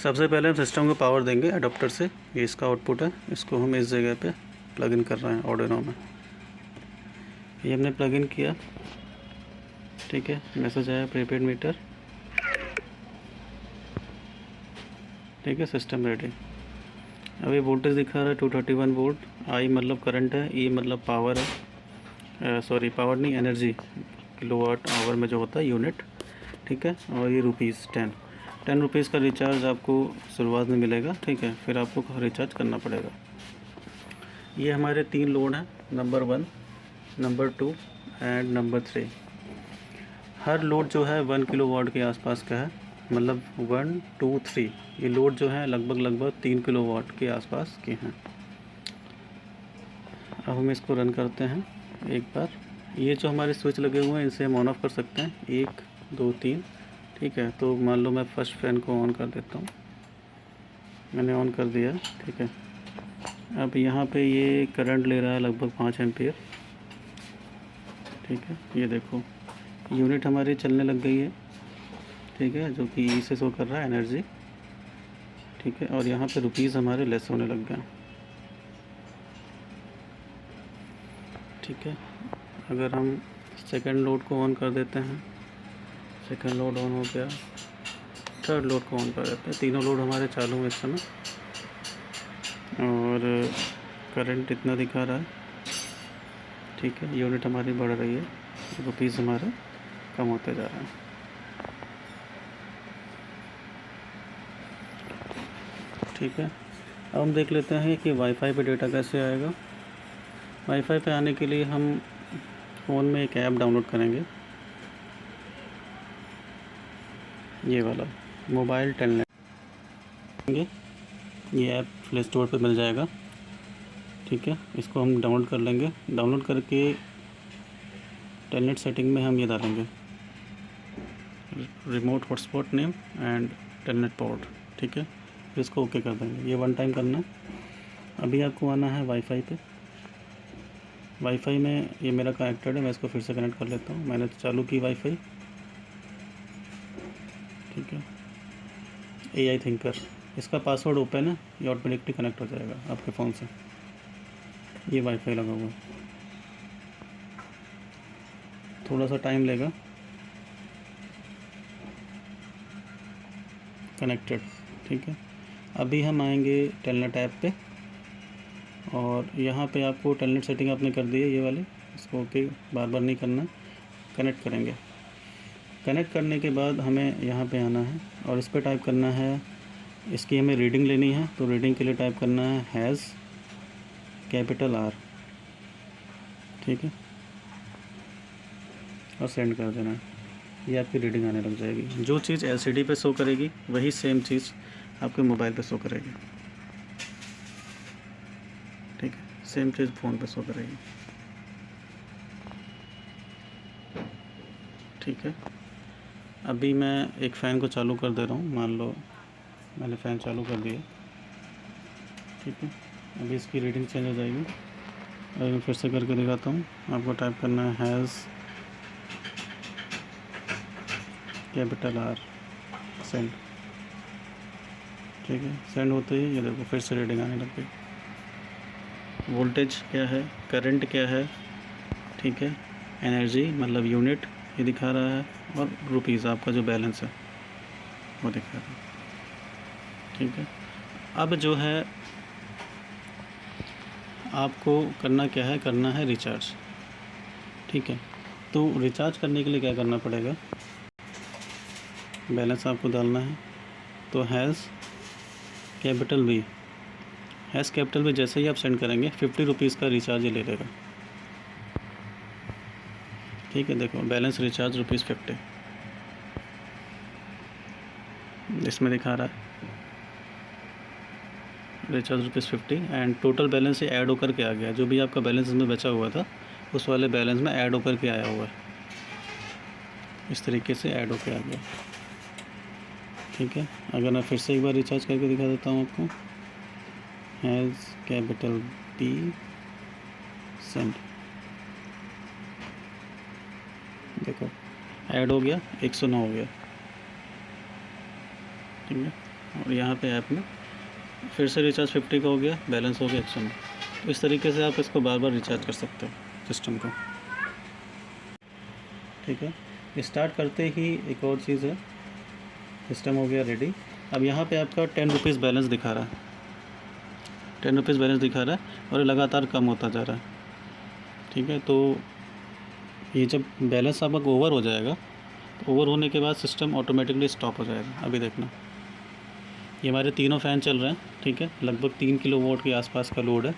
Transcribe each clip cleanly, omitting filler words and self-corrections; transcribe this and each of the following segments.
सबसे पहले हम सिस्टम को पावर देंगे अडोप्टर से। ये इसका आउटपुट है, इसको हम इस जगह पे प्लग इन कर रहे हैं आर्डिनो में। ये हमने प्लग इन किया, ठीक है। मैसेज आया प्रीपेड मीटर, ठीक है। System ready. अब ये वोल्टेज दिखा रहा है 231 वोल्ट। आई मतलब करंट है, ई मतलब पावर है, सॉरी पावर नहीं, एनर्जी, किलोवाट आवर में जो होता है यूनिट, ठीक है। और ये रुपीज़ 10 रुपीज़ का रिचार्ज आपको शुरुआत में मिलेगा, ठीक है। फिर आपको रिचार्ज करना पड़ेगा। ये हमारे 3 लोड हैं, number 1, number 2 and number 3। Her load जो है 1 किलोवाट के आसपास का है, मतलब 1 2 3। ये लोड जो है लगभग 3 किलोवाट के आसपास के हैं। अब हम इसको रन करते हैं एक बार। ये जो हमारे स्विच लगे हुए हैं इनसे हम ऑन ऑफ कर सकते हैं, 1 2 3, ठीक है। तो मान लो मैं फर्स्ट फैन को ऑन कर देता हूँ, मैंने ऑन कर दिया, ठीक है। अब यहाँ पे ये करंट ले रहा है लगभग 5 एम्पियर, ठीक है। ये देखो यूनिट हमारी चलने लग गई है, ठीक है, जो कि ई से शो कर रहा है एनर्जी, ठीक है। और यहाँ पे रुपीज़ हमारे लेस होने लग गए, ठीक है। अगर हम सेकंड लोड को ऑन कर देते हैं, सेकंड लोड ऑन हो गया, थर्ड लोड को ऑन कर देते हैं। तीनों लोड हमारे चालू हैं इस समय, और करंट इतना दिखा रहा है, ठीक है। यूनिट हमारी बढ़ रही है, रुपीज़ हमारे कम होते जा रहे हैं, ठीक है। अब हम देख लेते हैं कि वाईफाई पे डेटा कैसे आएगा। वाईफाई पे आने के लिए हम फ़ोन में एक ऐप डाउनलोड करेंगे, ये वाला मोबाइल टेलनेट। ये ऐप प्ले स्टोर पे मिल जाएगा, ठीक है। इसको हम डाउनलोड कर लेंगे। डाउनलोड करके टेलनेट सेटिंग में हम ये डालेंगे remote hotspot name and telnet port, ठीक है। फिर इसको ओके कर देंगे। ये 1 टाइम करना है। अभी आपको आना है वाईफाई पे। वाईफाई में ये मेरा कनेक्टेड है, मैं इसको फिर से कनेक्ट कर लेता हूँ। मैंने चालू की वाईफाई, ठीक है। AI थिंकर, इसका पासवर्ड ओपन है, ये ऑटोमेटिकली कनेक्ट हो जाएगा आपके फ़ोन से। ये वाईफाई लगा हुआ है, थोड़ा सा टाइम लेगा। कनेक्टेड, ठीक है। अभी हम आएंगे टेलनेट ऐप पे, और यहाँ पे आपको टेलनेट सेटिंग आपने कर दी है ये वाली, इसको ओके बार बार नहीं करना। कनेक्ट करेंगे। कनेक्ट करने के बाद हमें यहाँ पे आना है और इस पर टाइप करना है, इसकी हमें रीडिंग लेनी है। तो रीडिंग के लिए टाइप करना है हैज़ कैपिटल R, ठीक है, और सेंड कर देना है। ये आपकी रीडिंग आने लग जाएगी। जो चीज़ LCD पे शो करेगी वही सेम चीज़ आपके मोबाइल पे शो करेगी, ठीक है। सेम चीज़ फ़ोन पे शो करेगी, ठीक है। अभी मैं एक फ़ैन को चालू कर दे रहा हूँ। मान लो मैंने फ़ैन चालू कर दिया, ठीक है। अभी इसकी रीडिंग चेंज हो जाएगी। अभी मैं फिर से करके दिखाता हूँ। आपको टाइप करना है हैज़ कैपिटल R, सेंड, ठीक है। सेंड होते ही ये देखो फिर से रीडिंग आने लग गई। वोल्टेज क्या है, करंट क्या है, ठीक है, एनर्जी मतलब यूनिट ये दिखा रहा है, और रुपीज़ आपका जो बैलेंस है वो दिखा रहा है, ठीक है। अब जो है आपको करना क्या है, करना है रिचार्ज, ठीक है। तो रिचार्ज करने के लिए क्या करना पड़ेगा, बैलेंस आपको डालना है। तो has capital V, has capital V जैसे ही आप सेंड करेंगे 50 रुपीज़ का रिचार्ज ले लेगा, ठीक है। देखो बैलेंस रिचार्ज ₹50, इसमें दिखा रहा है रिचार्ज ₹50 एंड टोटल बैलेंस से ऐड होकर के आ गया। जो भी आपका बैलेंस इसमें बचा हुआ था उस वाले बैलेंस में ऐड होकर के आया हुआ है, इस तरीके से ऐड होकर आ गया, ठीक है। अगर मैं फिर से एक बार रिचार्ज करके दिखा देता हूँ आपको, हैज़ कैपिटल P सेंड, देखो ऐड हो गया, 109 हो गया, ठीक है। और यहाँ पे ऐप में फिर से रिचार्ज 50 का हो गया, बैलेंस हो गया 100 में। तो इस तरीके से आप इसको बार बार रिचार्ज कर सकते हो सिस्टम को, ठीक है। स्टार्ट करते ही एक और चीज़ है, सिस्टम हो गया रेडी। अब यहाँ पे आपका 10 रुपीज़ बैलेंस दिखा रहा है, 10 रुपीज़ बैलेंस दिखा रहा है और ये लगातार कम होता जा रहा है, ठीक है। तो ये जब बैलेंस आपका ओवर हो जाएगा, तो ओवर होने के बाद सिस्टम ऑटोमेटिकली स्टॉप हो जाएगा। अभी देखना, ये हमारे तीनों फ़ैन चल रहे हैं, ठीक है। लगभग 3 किलोवाट के आसपास का लोड है,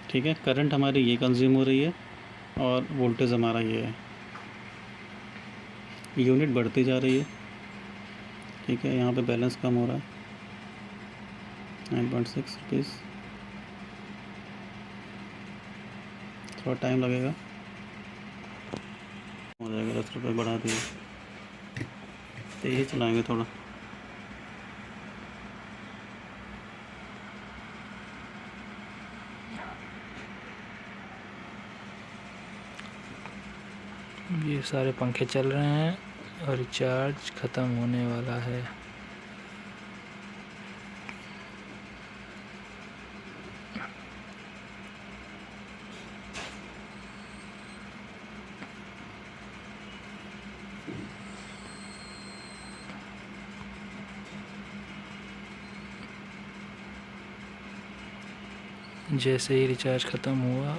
ठीक है। करंट हमारी ये कंज्यूम हो रही है और वोल्टेज हमारा ये है। यूनिट बढ़ती जा रही है, ठीक है। यहाँ पे बैलेंस कम हो रहा है, 9.6 रुपीज़। थोड़ा टाइम लगेगा, हो जाएगा। 10 रुपये बढ़ा दिए, तेज़ चलाएंगे थोड़ा। ये सारे पंखे चल रहे हैं और रिचार्ज ख़त्म होने वाला है। जैसे ही रिचार्ज ख़त्म हुआ,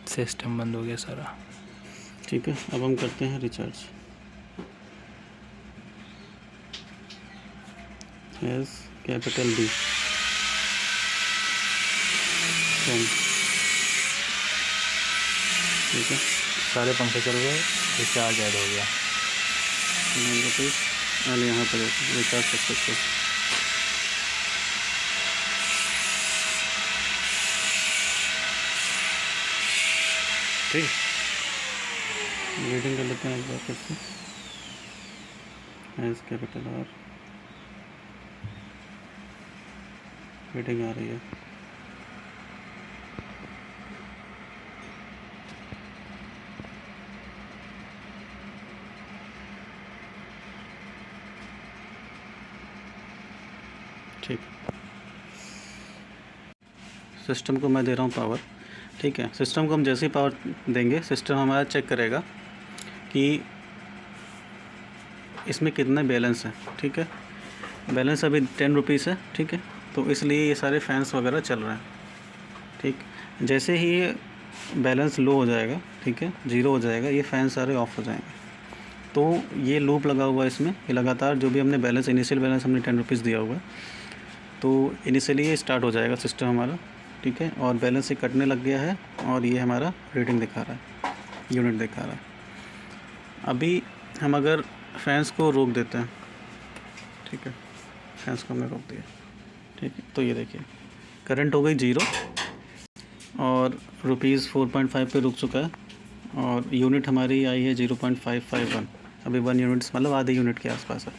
सिस्टम बंद हो गया सारा, ठीक है। अब हम करते हैं रिचार्ज। एस कैपिटल B, ठीक है। सारे पंखे चल गए, रिचार्ज ऐड हो गया। 9 रुपीज़ अरे यहाँ पर रिचार्ज सक्सेसफुल। ठीक, रीडिंग कर लेते हैं एक बार फिर से। एस कैपिटल R, रीडिंग आ रही है। ठीक, सिस्टम को मैं दे रहा हूँ पावर, ठीक है। सिस्टम को हम जैसे ही पावर देंगे, सिस्टम हमारा चेक करेगा कि इसमें कितना बैलेंस है, ठीक है। बैलेंस अभी 10 रुपीज़ है, ठीक है। तो इसलिए ये सारे फैंस वगैरह चल रहे हैं, ठीक। जैसे ही ये बैलेंस लो हो जाएगा, ठीक है, 0 हो जाएगा, ये फ़ैन सारे ऑफ हो जाएंगे। तो ये लूप लगा हुआ है इसमें, ये लगातार जो भी हमने बैलेंस, इनिशियल बैलेंस हमने 10 रुपीज़ दिया हुआ है, तो इनिशियली ये स्टार्ट हो जाएगा सिस्टम हमारा, ठीक है। और बैलेंस से कटने लग गया है और ये हमारा रीडिंग दिखा रहा है, यूनिट दिखा रहा है। अभी हम अगर फैंस को रोक देते हैं, ठीक है, फैंस को हमने रोक दिया, ठीक है। तो ये देखिए करंट हो गई 0 और रुपीज़ 4.5 पे रुक चुका है और यूनिट हमारी आई है 0.551। अभी 1 यूनिट्स मतलब आधे यूनिट के आसपास है।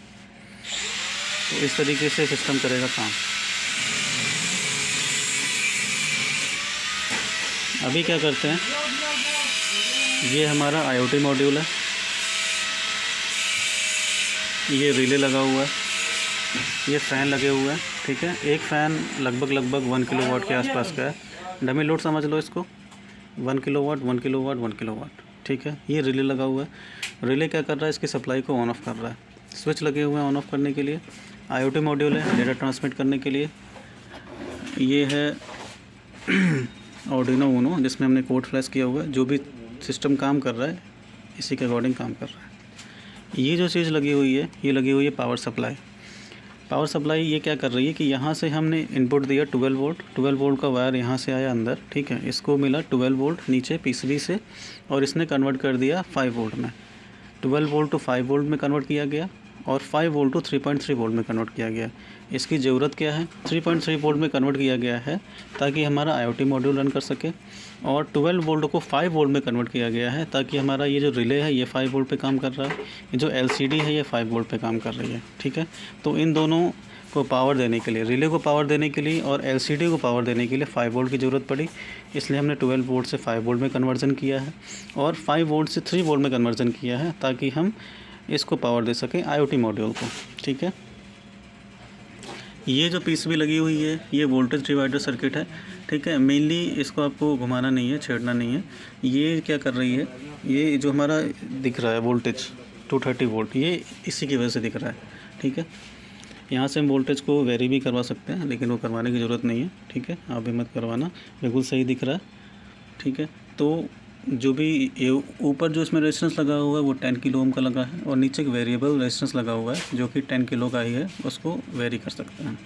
तो इस तरीके से सिस्टम करेगा काम। अभी क्या करते हैं, ये हमारा IoT मॉड्यूल है, ये रिले लगा हुआ है, ये फ़ैन लगे हुए हैं, ठीक है। एक फ़ैन लगभग 1 किलोवाट के आसपास का है, डमी लोड समझ लो इसको, 1 किलोवाट 1 किलोवाट 1 किलोवाट, ठीक है। ये रिले लगा हुआ है। रिले क्या कर रहा है, इसकी सप्लाई को ऑन ऑफ कर रहा है। स्विच लगे हुए हैं ऑन ऑफ करने के लिए। IoT मॉड्यूल है डेटा ट्रांसमिट करने के लिए। ये है आर्डिनो यूनो, जिसमें हमने कोड फ्लैश किया हुआ है। जो भी सिस्टम काम कर रहा है इसी के अकॉर्डिंग काम कर रहा है। ये जो चीज़ लगी हुई है, ये लगी हुई है पावर सप्लाई। पावर सप्लाई ये क्या कर रही है कि यहाँ से हमने इनपुट दिया 12 वोल्ट, 12 वोल्ट का वायर यहाँ से आया अंदर, ठीक है। इसको मिला 12 वोल्ट नीचे PCB से और इसने कन्वर्ट कर दिया 5 वोल्ट में। 12 वोल्ट टू 5 वोल्ट में कन्वर्ट किया गया और 5 वोल्ट टू 3.3 वोल्ट में कन्वर्ट किया गया। इसकी ज़रूरत क्या है, 3.3 वोल्ट में कन्वर्ट किया गया है ताकि हमारा IoT मॉड्यूल रन कर सके, और 12 वोल्ट को 5 वोल्ट में कन्वर्ट किया गया है ताकि हमारा ये जो रिले है ये 5 वोल्ट पे काम कर रहा है, ये जो LCD है ये 5 वोल्ट पे काम कर रही है, ठीक है। तो इन दोनों को पावर देने के लिए, रिले को पावर देने के लिए और एलसीडी को पावर देने के लिए 5 वोल्ट की ज़रूरत पड़ी, इसलिए हमने 12 वोल्ट से 5 वोल्ट में कन्वर्जन किया है और 5 वोल्ट से 3 वोल्ट में कन्वर्जन किया है ताकि हम इसको पावर दे सकें आईओटी मॉड्यूल को। ठीक है, ये जो पीसीबी लगी हुई है ये वोल्टेज डिवाइडर सर्किट है। ठीक है, मेनली इसको आपको घुमाना नहीं है, छेड़ना नहीं है। ये क्या कर रही है, ये जो हमारा दिख रहा है वोल्टेज 230 वोल्ट, ये इसी की वजह से दिख रहा है। ठीक है, यहाँ से हम वोल्टेज को वेरी भी करवा सकते हैं, लेकिन वो करवाने की ज़रूरत नहीं है। ठीक है, आप भी मत करवाना, बिल्कुल सही दिख रहा है। ठीक है, तो जो भी ऊपर जो इसमें रेजिस्टेंस लगा हुआ है वो 10 किलो ओम का लगा है और नीचे एक वेरिएबल रेजिस्टेंस लगा हुआ है जो कि 10 किलो का ही है, उसको वेरी कर सकते हैं।